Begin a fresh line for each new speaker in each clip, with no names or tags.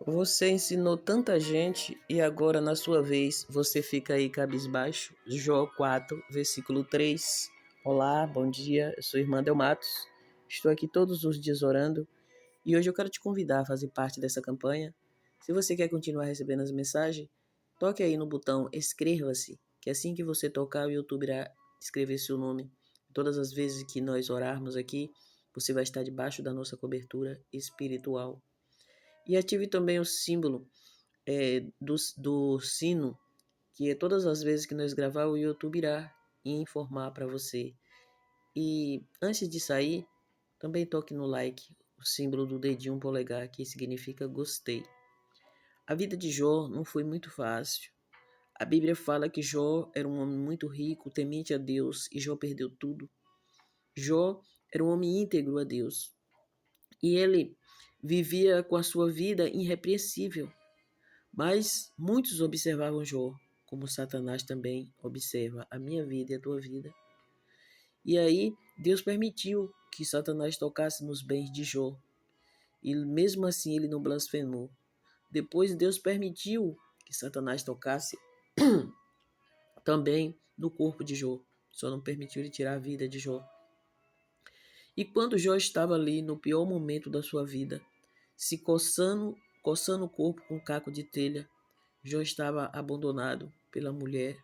Você ensinou tanta gente e agora, na sua vez, você fica aí cabisbaixo? Jó 4, versículo 3. Olá, bom dia, eu sou irmã Del Matos. Estou aqui todos os dias orando e hoje eu quero te convidar a fazer parte dessa campanha. Se você quer continuar recebendo as mensagens, toque aí no botão inscreva-se, que assim que você tocar, o YouTube irá escrever seu nome. Todas as vezes que nós orarmos aqui, você vai estar debaixo da nossa cobertura espiritual. E ative também o símbolo do sino, que é todas as vezes que nós gravar, o YouTube irá informar para você. E antes de sair, também toque no like, o símbolo do dedinho polegar, que significa gostei. A vida de Jó não foi muito fácil. A Bíblia fala que Jó era um homem muito rico, temente a Deus, e Jó perdeu tudo. Jó era um homem íntegro a Deus. E ele vivia com a sua vida irrepreensível. Mas muitos observavam Jó, como Satanás também observa a minha vida e a tua vida. E aí Deus permitiu que Satanás tocasse nos bens de Jó. E mesmo assim ele não blasfemou. Depois Deus permitiu que Satanás tocasse também no corpo de Jó. Só não permitiu ele tirar a vida de Jó. E quando Jó estava ali no pior momento da sua vida, se coçando o corpo com um caco de telha, Jó estava abandonado pela mulher,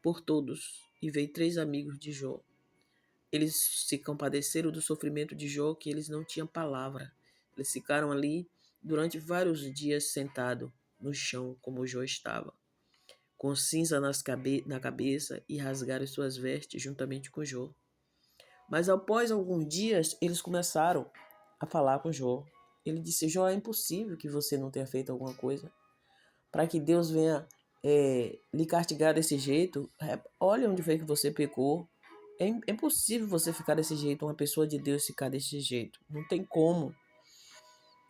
por todos, e veio 3 amigos de Jó. Eles se compadeceram do sofrimento de Jó, que eles não tinham palavra. Eles ficaram ali durante vários dias sentados no chão, como Jó estava, com cinza na cabeça, e rasgaram suas vestes juntamente com Jó. Mas após alguns dias, eles começaram a falar com Jó. Ele disse: Jó, é impossível que você não tenha feito alguma coisa para que Deus venha lhe castigar desse jeito. Olha onde foi que você pecou. É impossível você ficar desse jeito, uma pessoa de Deus ficar desse jeito. Não tem como.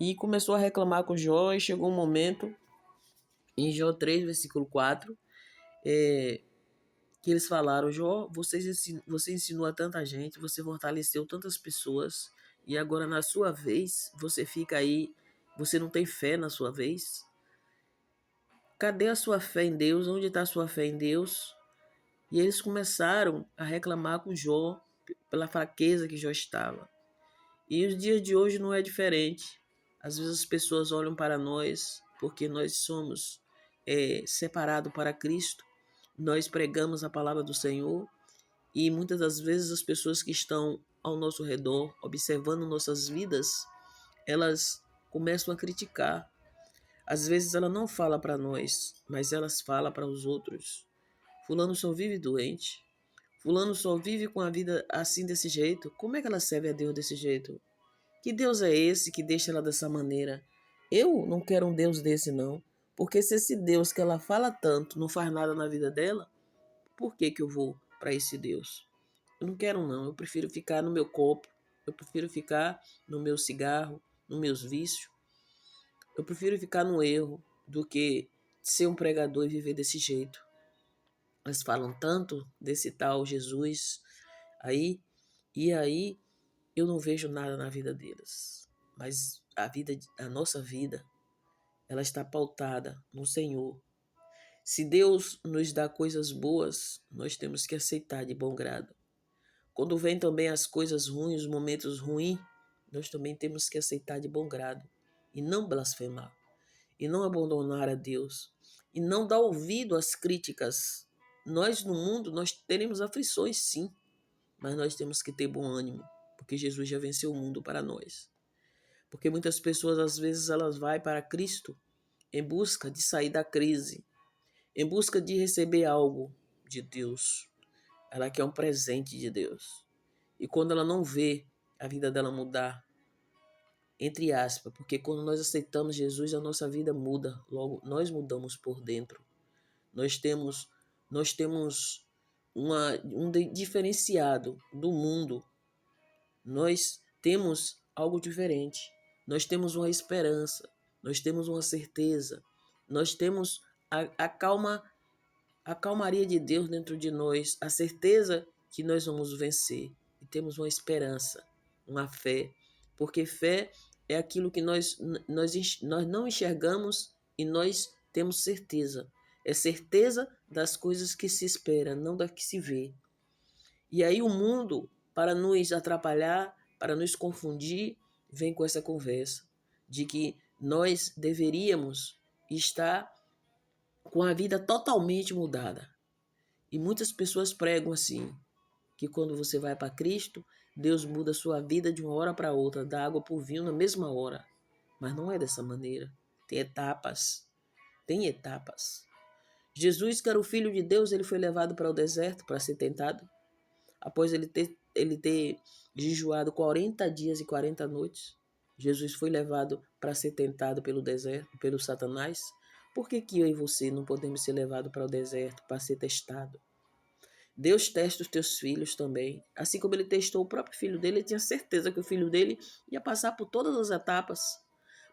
E começou a reclamar com Jó, e chegou um momento, em Jó 3, versículo 4, que eles falaram: Jó, você ensinou a tanta gente, você fortaleceu tantas pessoas, e agora na sua vez, você fica aí, você não tem fé na sua vez? Cadê a sua fé em Deus? Onde está a sua fé em Deus? E eles começaram a reclamar com Jó pela fraqueza que Jó estava. E os dias de hoje não é diferente. Às vezes as pessoas olham para nós porque nós somos separados para Cristo. Nós pregamos a palavra do Senhor e muitas das vezes as pessoas que estão ao nosso redor, observando nossas vidas, elas começam a criticar. Às vezes ela não fala para nós, mas elas falam para os outros. Fulano só vive doente. Fulano só vive com a vida assim desse jeito. Como é que ela serve a Deus desse jeito? Que Deus é esse que deixa ela dessa maneira? Eu não quero um Deus desse não. Porque se esse Deus que ela fala tanto não faz nada na vida dela, por que eu vou para esse Deus? Eu não quero não. Eu prefiro ficar no meu copo. Eu prefiro ficar no meu cigarro, nos meus vícios. Eu prefiro ficar no erro do que ser um pregador e viver desse jeito. Elas falam tanto desse tal Jesus aí, e aí eu não vejo nada na vida deles. Mas a nossa vida, ela está pautada no Senhor. Se Deus nos dá coisas boas, nós temos que aceitar de bom grado. Quando vem também as coisas ruins, os momentos ruins, nós também temos que aceitar de bom grado e não blasfemar, e não abandonar a Deus, e não dar ouvido às críticas. Nós no mundo, nós teremos aflições sim, mas nós temos que ter bom ânimo, porque Jesus já venceu o mundo para nós. Porque muitas pessoas às vezes elas vão para Cristo em busca de sair da crise, em busca de receber algo de Deus. Ela quer um presente de Deus. E quando ela não vê a vida dela mudar, entre aspas, porque quando nós aceitamos Jesus, a nossa vida muda, logo nós mudamos por dentro. Nós temos um diferenciado do mundo. Nós temos algo diferente. Nós temos uma esperança, nós temos uma certeza, nós temos a calmaria de Deus dentro de nós, a certeza que nós vamos vencer. E temos uma esperança, uma fé, porque fé é aquilo que nós não enxergamos e nós temos certeza. É certeza das coisas que se espera, não da que se vê. E aí o mundo, para nos atrapalhar, para nos confundir, vem com essa conversa de que nós deveríamos estar com a vida totalmente mudada. E muitas pessoas pregam assim, que quando você vai para Cristo, Deus muda a sua vida de uma hora para outra, da água para o vinho na mesma hora. Mas não é dessa maneira. Tem etapas. Tem etapas. Jesus, que era o Filho de Deus, ele foi levado para o deserto para ser tentado. Após ele ter jejuado 40 dias e 40 noites, Jesus foi levado para ser tentado pelo deserto, pelo Satanás. Por que eu e você não podemos ser levados para o deserto para ser testado? Deus testa os teus filhos também. Assim como ele testou o próprio filho dele, ele tinha certeza que o filho dele ia passar por todas as etapas.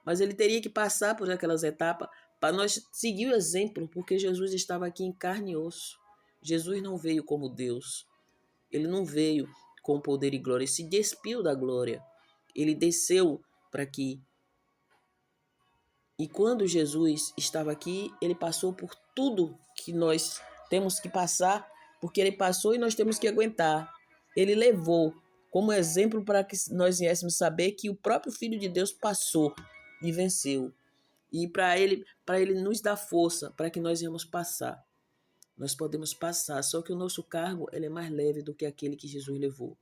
Mas ele teria que passar por aquelas etapas para nós seguir o exemplo, porque Jesus estava aqui em carne e osso. Jesus não veio como Deus. Ele não veio com poder e glória. Ele se despiu da glória. Ele desceu para aqui. E quando Jesus estava aqui, ele passou por tudo que nós temos que passar, porque ele passou e nós temos que aguentar. Ele levou como exemplo para que nós viéssemos saber que o próprio Filho de Deus passou e venceu. E para ele nos dar força para que nós venhamos passar. Nós podemos passar, só que o nosso cargo ele é mais leve do que aquele que Jesus levou.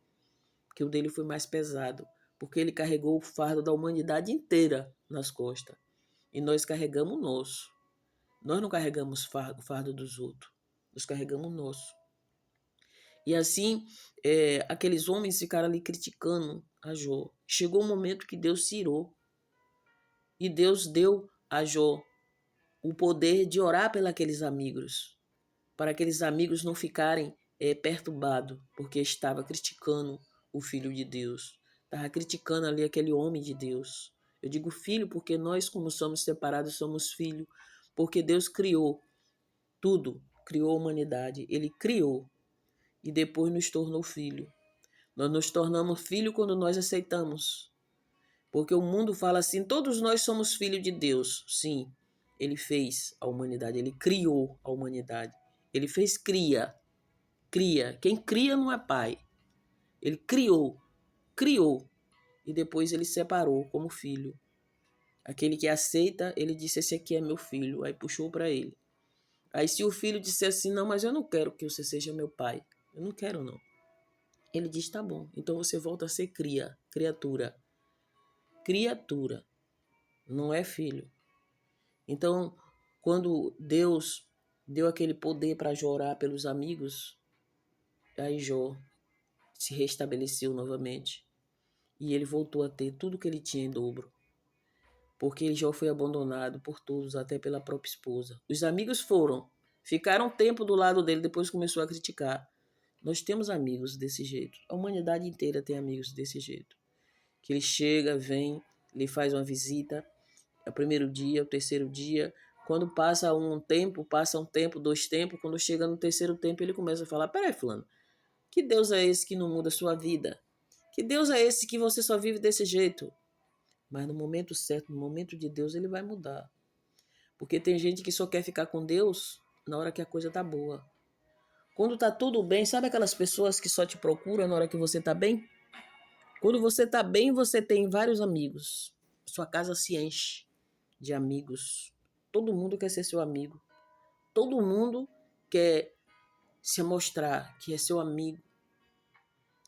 Porque o dele foi mais pesado, porque ele carregou o fardo da humanidade inteira nas costas. E nós carregamos o nosso. Nós não carregamos o fardo dos outros. Nós carregamos o nosso. E assim, aqueles homens ficaram ali criticando a Jó. Chegou um momento que Deus se irou. E Deus deu a Jó o poder de orar pelos aqueles amigos. Para aqueles amigos não ficarem perturbados, porque estava criticando o Filho de Deus. Estava criticando ali aquele homem de Deus. Eu digo filho porque nós, como somos separados, somos filho. Porque Deus criou tudo, criou a humanidade. Ele criou e depois nos tornou filho. Nós nos tornamos filho quando nós aceitamos. Porque o mundo fala assim, todos nós somos filhos de Deus. Sim, ele fez a humanidade, ele criou a humanidade. Ele fez cria. Quem cria não é pai. Ele criou. E depois ele separou como filho. Aquele que aceita, ele disse, esse aqui é meu filho. Aí puxou para ele. Aí se o filho disser assim, não, mas eu não quero que você seja meu pai. Eu não quero, não. Ele diz, tá bom. Então você volta a ser criatura. Criatura. Não é filho. Então, quando Deus deu aquele poder para Jó orar pelos amigos, aí Jó se restabeleceu novamente. E ele voltou a ter tudo que ele tinha em dobro. Porque Jó foi abandonado por todos, até pela própria esposa. Os amigos ficaram um tempo do lado dele, depois começou a criticar. Nós temos amigos desse jeito. A humanidade inteira tem amigos desse jeito. Que ele chega, vem, lhe faz uma visita, é o primeiro dia, o terceiro dia. Quando passa um tempo, 2 tempos, quando chega no terceiro tempo, ele começa a falar, peraí, fulano, que Deus é esse que não muda a sua vida? Que Deus é esse que você só vive desse jeito? Mas no momento certo, no momento de Deus, ele vai mudar. Porque tem gente que só quer ficar com Deus na hora que a coisa tá boa. Quando tá tudo bem, sabe aquelas pessoas que só te procuram na hora que você tá bem? Quando você tá bem, você tem vários amigos. Sua casa se enche de amigos. Todo mundo quer ser seu amigo. Todo mundo quer se mostrar que é seu amigo,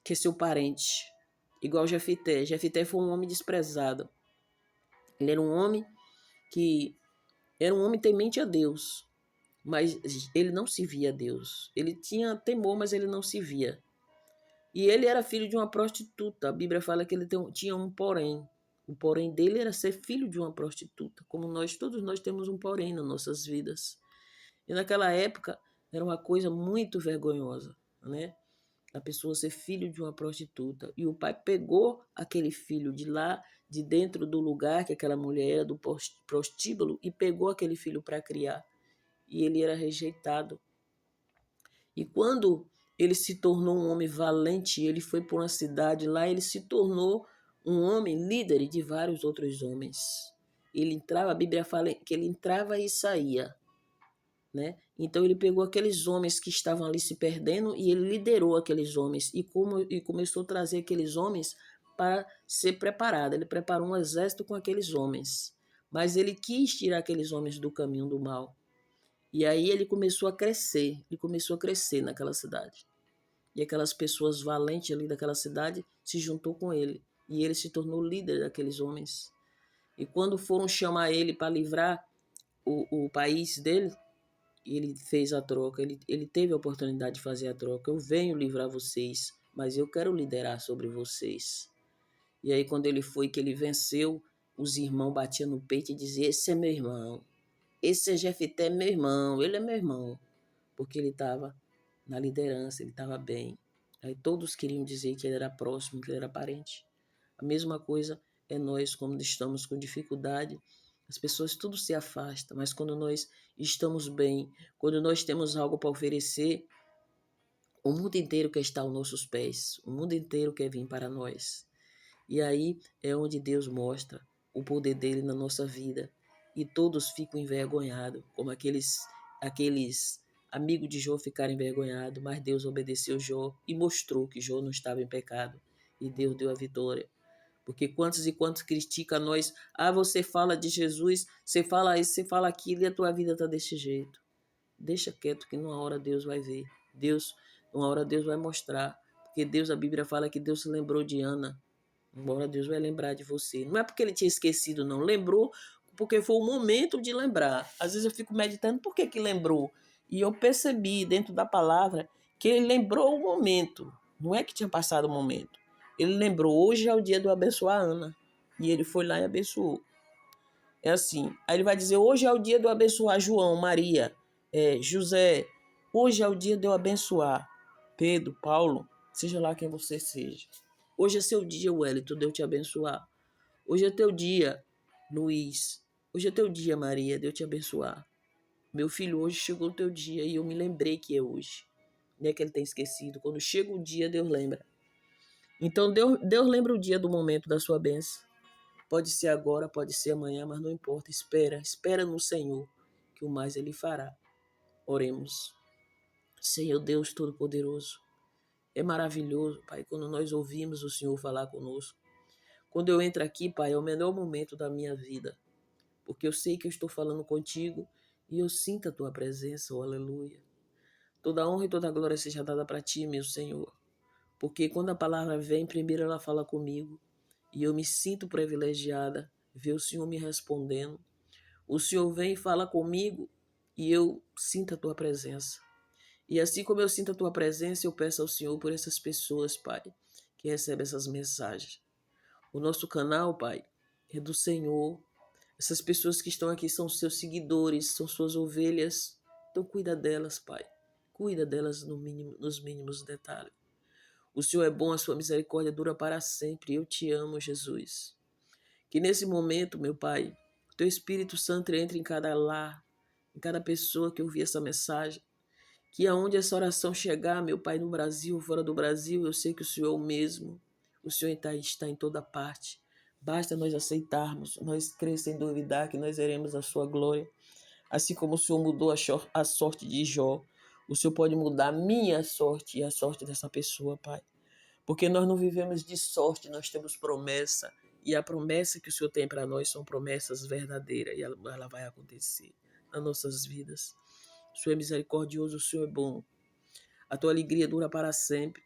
que é seu parente. Igual Jefité. Jefité foi um homem desprezado. Ele era um homem temente a Deus, mas ele não se via a Deus. Ele tinha temor, mas ele não se via. E ele era filho de uma prostituta. A Bíblia fala que ele tinha um porém. O porém dele era ser filho de uma prostituta, como todos nós temos um porém nas nossas vidas. E naquela época era uma coisa muito vergonhosa, né? A pessoa ser filho de uma prostituta. E o pai pegou aquele filho de lá, de dentro do lugar que aquela mulher era, do prostíbulo, e pegou aquele filho para criar. E ele era rejeitado. E quando ele se tornou um homem valente, ele foi para uma cidade, lá ele se tornou um homem líder de vários outros homens. Ele entrava, a Bíblia fala que ele entrava e saía, né? Então ele pegou aqueles homens que estavam ali se perdendo e ele liderou aqueles homens e começou a trazer aqueles homens para ser preparado. Ele preparou um exército com aqueles homens, mas ele quis tirar aqueles homens do caminho do mal. E aí ele começou a crescer naquela cidade. E aquelas pessoas valentes ali daquela cidade se juntou com ele e ele se tornou líder daqueles homens. E quando foram chamar ele para livrar o país dele, ele fez a troca, ele teve a oportunidade de fazer a troca. Eu venho livrar vocês, mas eu quero liderar sobre vocês. E aí quando ele foi, que ele venceu, os irmãos batiam no peito e diziam, esse é meu irmão, esse é Jefité, meu irmão, ele é meu irmão. Porque ele estava na liderança, ele estava bem. Aí todos queriam dizer que ele era próximo, que ele era parente. A mesma coisa é nós, quando estamos com dificuldade, as pessoas tudo se afasta, mas quando nós estamos bem, quando nós temos algo para oferecer, o mundo inteiro quer estar aos nossos pés, o mundo inteiro quer vir para nós. E aí é onde Deus mostra o poder dele na nossa vida. E todos ficam envergonhados, como aqueles amigos de Jó ficaram envergonhados, mas Deus obedeceu Jó e mostrou que Jó não estava em pecado. E Deus deu a vitória. Porque quantos e quantos criticam nós, você fala de Jesus, você fala isso, você fala aquilo e a tua vida está desse jeito. Deixa quieto que numa hora Deus vai ver. Uma hora Deus vai mostrar. Porque Deus, a Bíblia fala que Deus se lembrou de Ana. Embora Deus vai lembrar de você. Não é porque ele tinha esquecido, não. Lembrou porque foi o momento de lembrar. Às vezes eu fico meditando por que lembrou. E eu percebi dentro da palavra que ele lembrou o momento. Não é que tinha passado o momento. Ele lembrou, hoje é o dia de eu abençoar a Ana. E ele foi lá e abençoou. É assim. Aí ele vai dizer, hoje é o dia de eu abençoar João, Maria, José. Hoje é o dia de eu abençoar Pedro, Paulo, seja lá quem você seja. Hoje é seu dia, Wellington, de eu te abençoar. Hoje é teu dia, Luiz. Hoje é teu dia, Maria, de eu te abençoar. Meu filho, hoje chegou o teu dia e eu me lembrei que é hoje. Não é que ele tem esquecido. Quando chega o dia, Deus lembra. Então, Deus lembra o dia do momento da sua bênção. Pode ser agora, pode ser amanhã, mas não importa. Espera no Senhor, que o mais Ele fará. Oremos. Senhor Deus Todo-Poderoso, é maravilhoso, Pai, quando nós ouvimos o Senhor falar conosco. Quando eu entro aqui, Pai, é o melhor momento da minha vida, porque eu sei que eu estou falando contigo e eu sinto a Tua presença, oh, aleluia. Toda a honra e toda a glória seja dada para Ti, meu Senhor, porque quando a palavra vem, primeiro ela fala comigo e eu me sinto privilegiada ver o Senhor me respondendo. O Senhor vem e fala comigo e eu sinto a Tua presença. E assim como eu sinto a Tua presença, eu peço ao Senhor por essas pessoas, Pai, que recebem essas mensagens. O nosso canal, Pai, é do Senhor. Essas pessoas que estão aqui são seus seguidores, são suas ovelhas. Então cuida delas, Pai. Cuida delas nos mínimos detalhes. O Senhor é bom, a sua misericórdia dura para sempre. Eu te amo, Jesus. Que nesse momento, meu Pai, o Teu Espírito Santo entre em cada lar, em cada pessoa que ouvir essa mensagem. Que aonde essa oração chegar, meu Pai, no Brasil, fora do Brasil, eu sei que o Senhor é o mesmo. O Senhor está em toda parte. Basta nós aceitarmos, nós crer sem duvidar que nós veremos a sua glória. Assim como o Senhor mudou a sorte de Jó, o Senhor pode mudar a minha sorte e a sorte dessa pessoa, Pai. Porque nós não vivemos de sorte, nós temos promessa. E a promessa que o Senhor tem para nós são promessas verdadeiras e ela vai acontecer nas nossas vidas. O Senhor é misericordioso, o Senhor é bom. A tua alegria dura para sempre.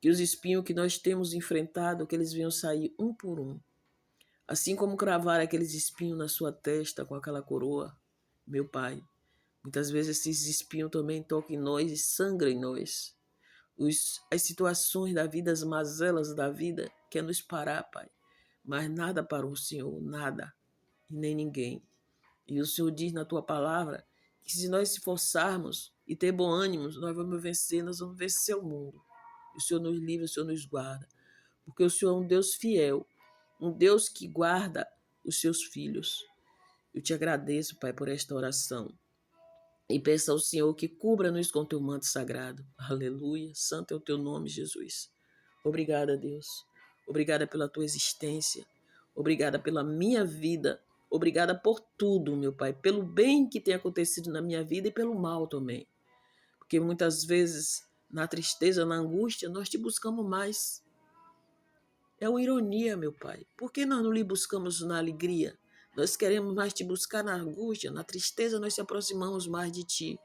Que os espinhos que nós temos enfrentado, que eles venham sair um por um. Assim como cravar aqueles espinhos na sua testa com aquela coroa, meu Pai. Muitas vezes esses espinhos também tocam em nós e sangram em nós. As situações da vida, as mazelas da vida, quer nos parar, Pai. Mas nada para o Senhor, nada. E nem ninguém. E o Senhor diz na tua palavra que se nós se esforçarmos e ter bom ânimo, nós vamos vencer o mundo. O Senhor nos livra, o Senhor nos guarda. Porque o Senhor é um Deus fiel, um Deus que guarda os seus filhos. Eu te agradeço, Pai, por esta oração. E peço ao Senhor que cubra-nos com teu manto sagrado. Aleluia. Santo é o teu nome, Jesus. Obrigada, Deus. Obrigada pela tua existência. Obrigada pela minha vida. Obrigada por tudo, meu Pai, pelo bem que tem acontecido na minha vida e pelo mal também. Porque muitas vezes, na tristeza, na angústia, nós te buscamos mais. É uma ironia, meu Pai. Por que nós não lhe buscamos na alegria? Nós queremos mais te buscar na angústia, na tristeza, nós se aproximamos mais de ti.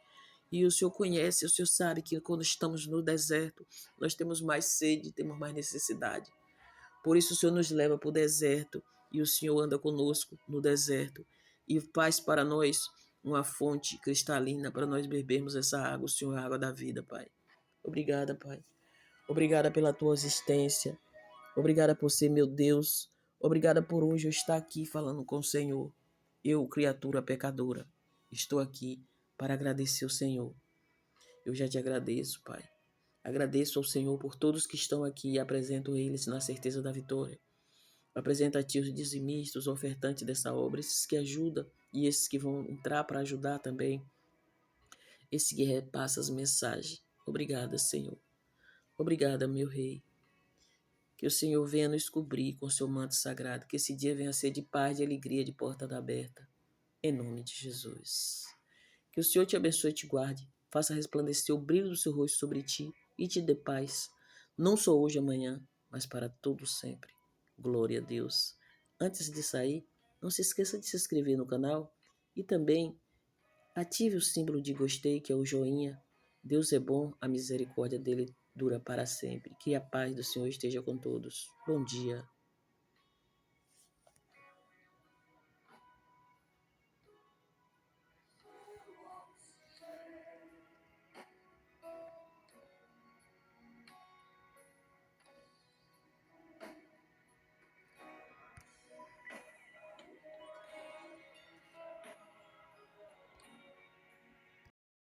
E o Senhor conhece, o Senhor sabe que quando estamos no deserto, nós temos mais sede, temos mais necessidade. Por isso o Senhor nos leva para o deserto e o Senhor anda conosco no deserto e faz para nós uma fonte cristalina para nós bebermos essa água. O Senhor é a água da vida, Pai. Obrigada, Pai. Obrigada pela tua existência. Obrigada por ser meu Deus. Obrigada por hoje eu estar aqui falando com o Senhor. Eu, criatura pecadora, estou aqui para agradecer o Senhor. Eu já te agradeço, Pai. Agradeço ao Senhor por todos que estão aqui e apresento eles na certeza da vitória. Apresento a ti os dizimistas, os ofertantes dessa obra, esses que ajudam e esses que vão entrar para ajudar também. Esse que repassa as mensagens. Obrigada, Senhor. Obrigada, meu Rei. Que o Senhor venha nos cobrir com seu manto sagrado. Que esse dia venha ser de paz e alegria, de porta aberta. Em nome de Jesus. Que o Senhor te abençoe e te guarde. Faça resplandecer o brilho do seu rosto sobre ti e te dê paz. Não só hoje e amanhã, mas para todo sempre. Glória a Deus. Antes de sair, não se esqueça de se inscrever no canal e também ative o símbolo de gostei, que é o joinha. Deus é bom, a misericórdia dele dura para sempre. Que a paz do Senhor esteja com todos. Bom dia.